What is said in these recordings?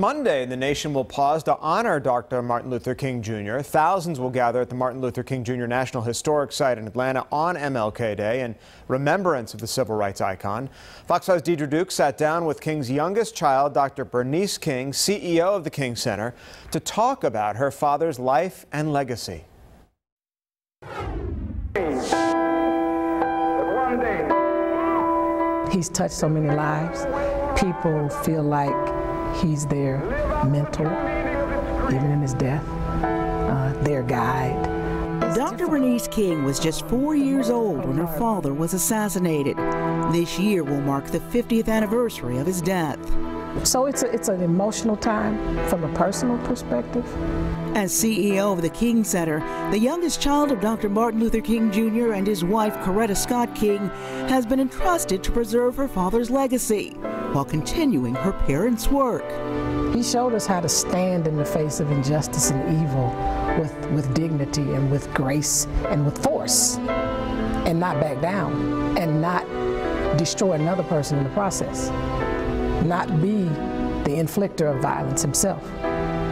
Monday, the nation will pause to honor Dr. Martin Luther King Jr. Thousands will gather at the Martin Luther King Jr. National Historic Site in Atlanta on MLK Day in remembrance of the civil rights icon. Fox 5's Deidre Dukes sat down with King's youngest child, Dr. Bernice King, CEO of the King Center, to talk about her father's life and legacy. He's touched so many lives. People feel like he's their mentor, even in his death, their guide. Dr. Bernice King was just 4 years old when her father was assassinated. This year will mark the 50th anniversary of his death. So it's an emotional time from a personal perspective. As CEO of the King Center, the youngest child of Dr. Martin Luther King Jr. and his wife, Coretta Scott King, has been entrusted to preserve her father's legacy while continuing her parents' work. He showed us how to stand in the face of injustice and evil with dignity and with grace and with force, and not back down and not destroy another person in the process. Not be the inflictor of violence himself,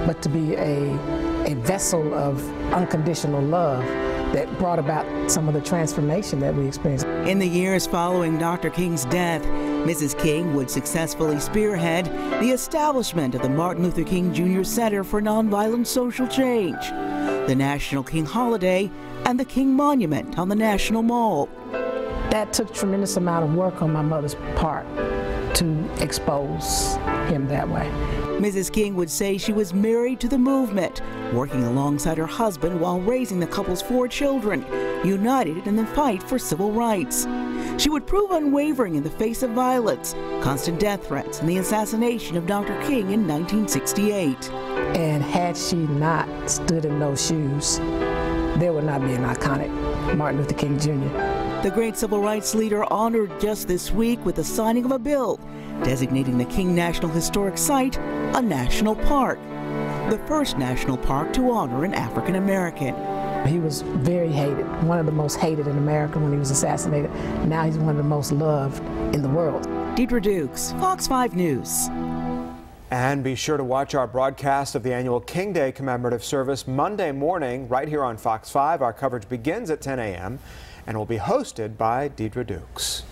but to be a vessel of unconditional love that brought about some of the transformation that we experienced. In the years following Dr. King's death, Mrs. King would successfully spearhead the establishment of the Martin Luther King Jr. Center for Nonviolent Social Change, the National King Holiday, and the King Monument on the National Mall. That took a tremendous amount of work on my mother's part to expose him that way. Mrs. King would say she was married to the movement, working alongside her husband while raising the couple's 4 children, united in the fight for civil rights. She would prove unwavering in the face of violence, constant death threats, and the assassination of Dr. King in 1968. And had she not stood in those shoes, there would not be an iconic Martin Luther King Jr. The great civil rights leader honored just this week with the signing of a bill designating the King National Historic Site a national park, the first national park to honor an African American. He was very hated, one of the most hated in America when he was assassinated. Now he's one of the most loved in the world. Deidre Dukes, Fox 5 News. And be sure to watch our broadcast of the annual King Day commemorative service Monday morning right here on Fox 5. Our coverage begins at 10 a.m. and will be hosted by Deidre Dukes.